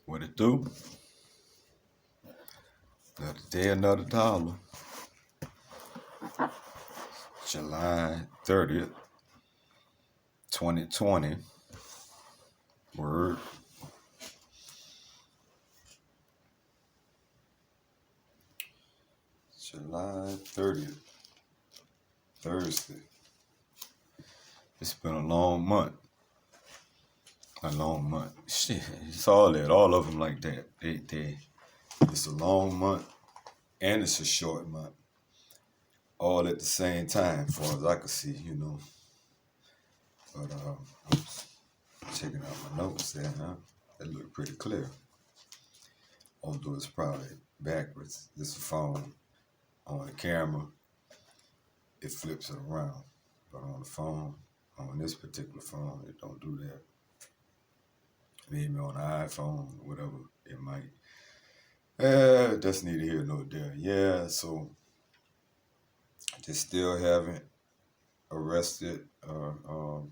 What it do? Another day, another dollar. July 30th, 2020. Word. July 30th, Thursday. It's been a long month. A long month. Shit, it's all that. All of them like that. It's a long month and it's a short month. All at the same time, as far as I can see, But I was checking out my notes there, huh? That looked pretty clear. Although it's probably backwards. This phone on the camera, it flips it around. But on the phone, on this particular phone, it don't do that. Maybe on the iPhone, whatever, it might. That's neither here nor there. Yeah, so they still haven't arrested or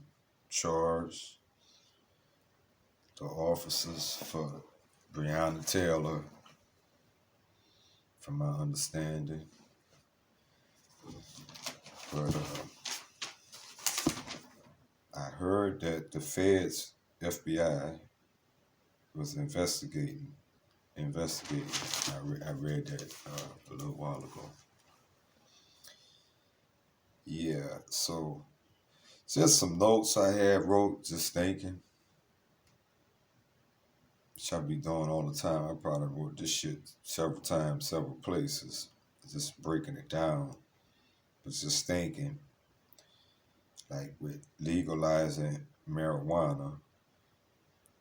charged the officers for Breonna Taylor, from my understanding. But I heard that the feds, FBI, was investigating. I read that a little while ago. Yeah, so just some notes I had wrote, just thinking, which I be doing all the time. I probably wrote this shit several times, several places, just breaking it down. But just thinking, like with legalizing marijuana,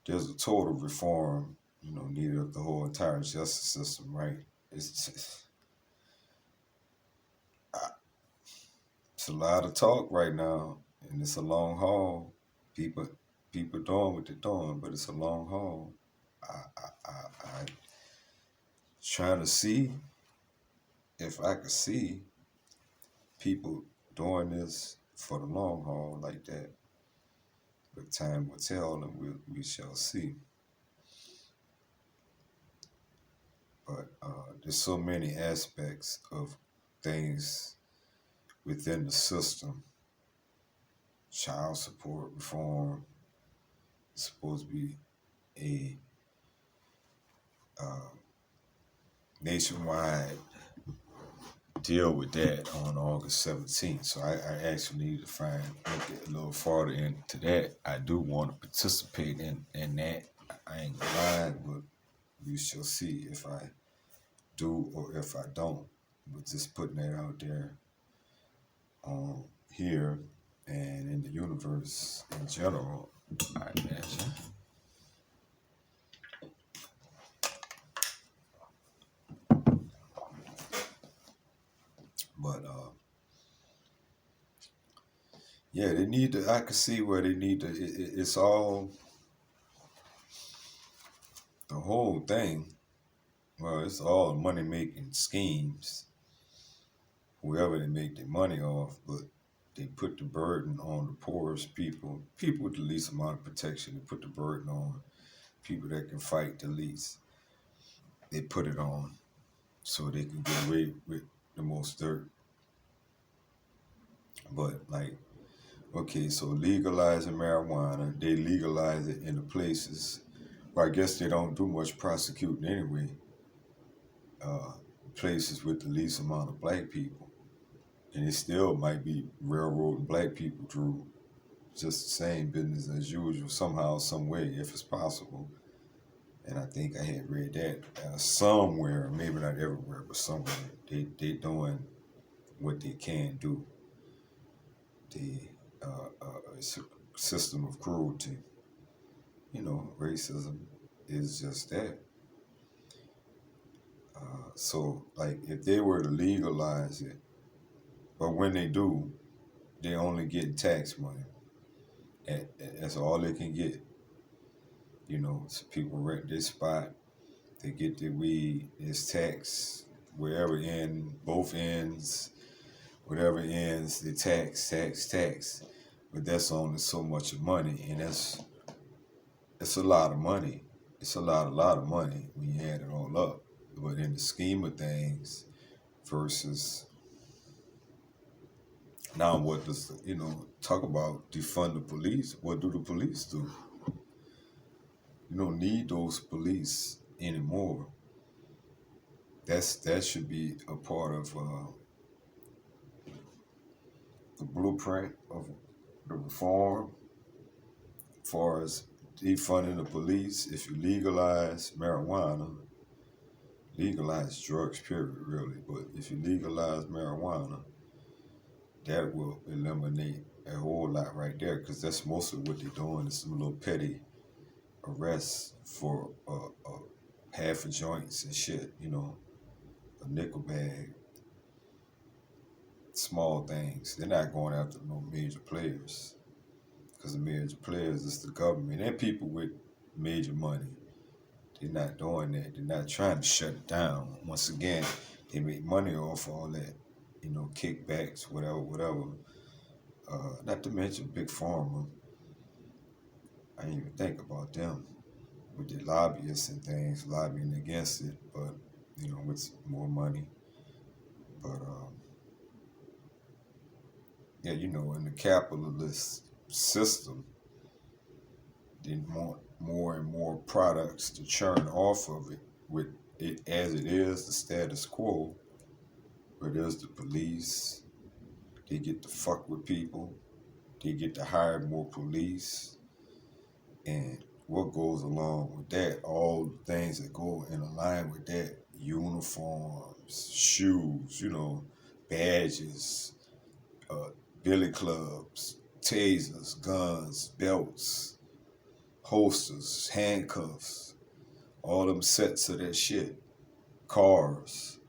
there's a total reform, needed of the whole entire justice system, right? It's a lot of talk right now, and it's a long haul. People doing what they're doing, but it's a long haul. I trying to see if I could see people doing this for the long haul like that. But time will tell, and we shall see. But there's so many aspects of things within the system. Child support reform is supposed to be a nationwide deal with that on August 17th. So I actually need to look a little farther into that. I do want to participate in that. I ain't gonna lie, but we shall see if I do or if I don't. But just putting that out there here and in the universe in general, I imagine. But yeah, they need to. I can see where they need to. It's all the whole thing. Well, it's all money making schemes. Whoever they make their money off, but they put the burden on the poorest people with the least amount of protection. They put the burden on people that can fight the least. They put it on so they can get away with the most dirt. But okay, so legalizing marijuana, they legalize it in the places where I guess they don't do much prosecuting anyway. Places with the least amount of black people. And it still might be railroading black people through just the same business as usual, somehow, some way, if it's possible. And I think I had read that somewhere, maybe not everywhere, but somewhere, they doing what they can do. It's a system of cruelty. Racism is just that. So, if they were to legalize it, but when they do, they only get tax money. And that's all they can get. So people rent this spot, they get their weed, it's tax, wherever end, both ends, whatever ends, they tax. But that's only so much money, and that's a lot of money. it's a lot of money when you add it all up. But in the scheme of things, versus now, what does talk about defund the police? What do the police do? You don't need those police anymore. That should be a part of the blueprint of the reform, as far as defunding the police. If you legalize marijuana, legalize drugs, period, really. But if you legalize marijuana, that will eliminate a whole lot right there, because that's mostly what they're doing is some little petty arrests for half a joints and shit, a nickel bag, small things. They're not going after no major players, because the major players is the government and people with major money. They're not doing that. They're not trying to shut it down. Once again, they make money off all that, kickbacks, whatever. Not to mention Big Pharma. I didn't even think about them with the lobbyists and things lobbying against it, but with more money. But yeah, in the capitalist system, they want more and more products to churn off of it. With it as it is, the status quo, where there's the police, they get to fuck with people, they get to hire more police, and what goes along with that, all the things that go in line with that, uniforms, shoes, badges, billy clubs, tasers, guns, belts, holsters, handcuffs, all them sets of that shit, cars.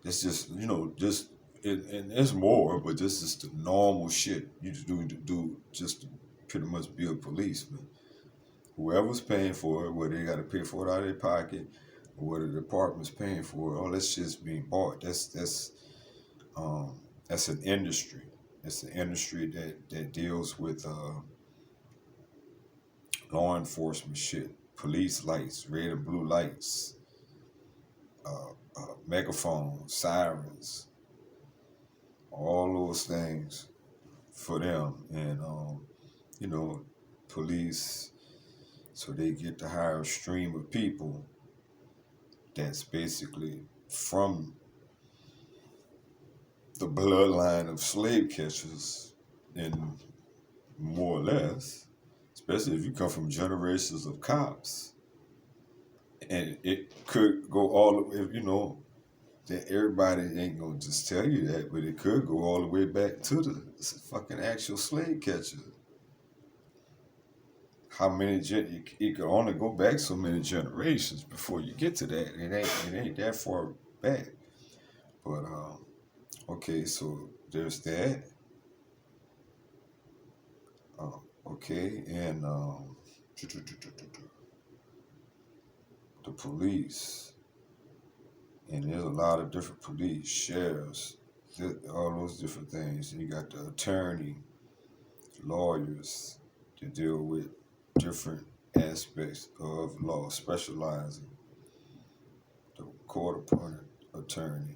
It's just, and there's more, but this is the normal shit you do just to pretty much be a policeman. Whoever's paying for it, whether they got to pay for it out of their pocket, or whether the department's paying for it, all that shit's being bought. That's an industry. It's an industry that deals with law enforcement shit, police lights, red and blue lights, megaphones, sirens, all those things for them, and police. So they get to hire a stream of people that's basically from the bloodline of slave catchers, and more or less, especially if you come from generations of cops. And it could go all the way, that everybody ain't gonna just tell you that, but it could go all the way back to the fucking actual slave catcher. How many you can only go back so many generations before you get to that. It ain't that far back. But okay, so there's that. Okay, and the police, and there's a lot of different police, sheriffs, all those different things. And you got the attorney, lawyers to deal with different aspects of law, specializing. The court appointed attorney.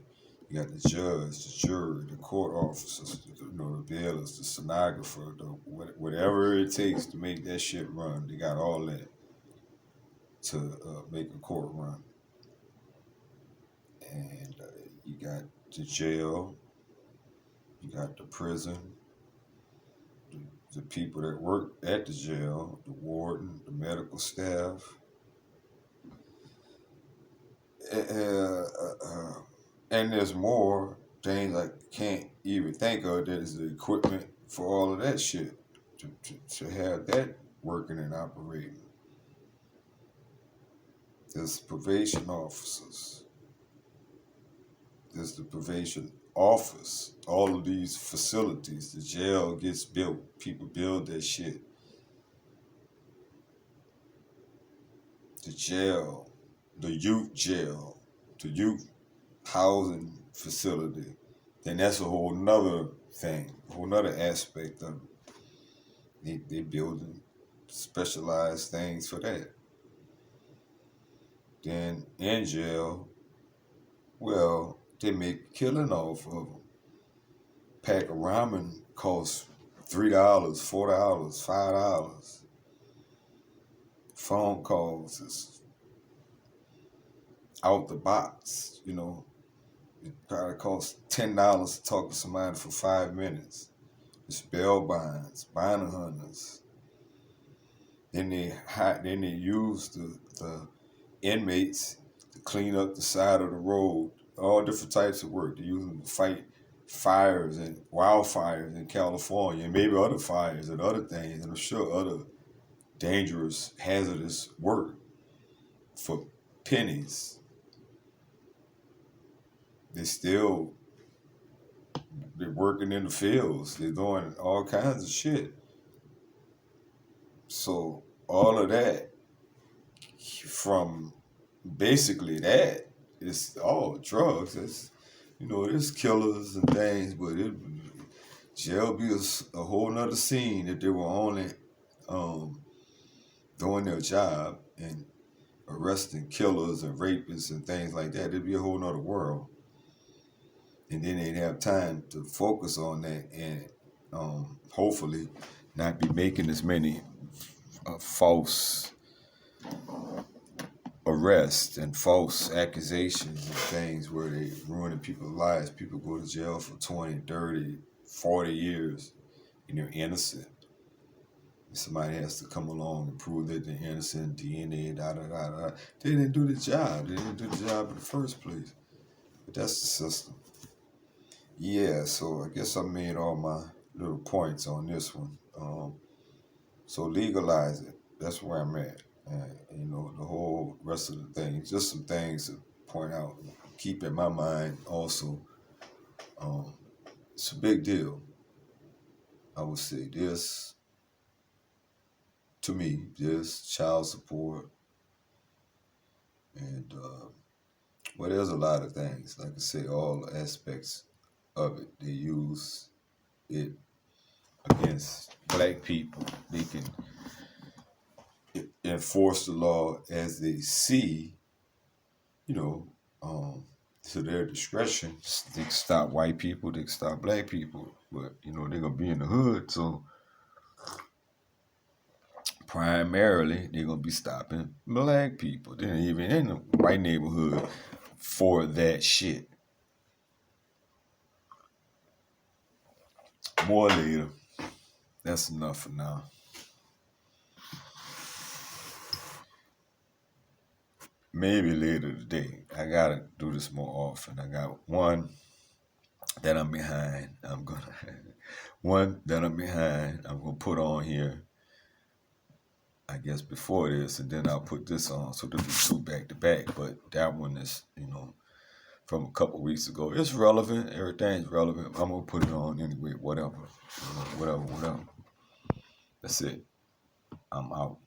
You got the judge, the jury, the court officers, the bailiffs, the stenographer, whatever it takes to make that shit run. They got all that to make a court run. And you got the jail, you got the prison, the people that work at the jail, the warden, the medical staff, and there's more things I can't even think of. There's the equipment for all of that shit to have that working and operating. There's probation officers. There's the probation office. All of these facilities. The jail gets built. People build that shit. The jail. The youth jail. The youth housing facility. Then that's a whole nother thing. A whole nother aspect of it. They building specialized things for that. then in jail, well, they make a killing off of them. Pack of ramen costs $3, $4, $5. Phone calls is out the box, you know. It probably costs $10 to talk to somebody for 5 minutes. It's bail bonds, bounty hunters. Then they use the inmates to clean up the side of the road. All different types of work. They use them to fight fires and wildfires in California, and maybe other fires and other things, and I'm sure other dangerous, hazardous work for pennies. They're working in the fields. They're doing all kinds of shit. So all of that, from basically that, it's all drugs. It's, there's killers and things, but jail be a whole nother scene if they were only doing their job and arresting killers and rapists and things like that. It'd be a whole nother world. And then they'd have time to focus on that and hopefully not be making as many false arrests and false accusations and things where they ruining people's lives. People go to jail for 20, 30, 40 years and they're innocent. And somebody has to come along and prove that they're innocent, DNA, da-da-da-da. They didn't do the job. They didn't do the job in the first place. But that's the system. Yeah, so I guess I made all my little points on this one. So legalize it. That's where I'm at. And, the whole rest of the things, just some things to point out, keep in my mind also. It's a big deal. I would say this, to me, this child support, and well, there's a lot of things. Like I say, all aspects of it. They use it against black people. They can enforce the law as they see, to their discretion. They can stop white people, they can stop black people, but they're gonna be in the hood, so primarily they're gonna be stopping black people. They're not even in the white neighborhood for that shit. More later. That's enough for now. Maybe later today. I gotta do this more often. I got one that I'm behind. I'm gonna put on here, I guess, before this, and then I'll put this on. So there'll be two back to back. But that one is, from a couple weeks ago. It's relevant. Everything's relevant. I'm gonna put it on anyway. Whatever. Whatever. That's it. I'm out.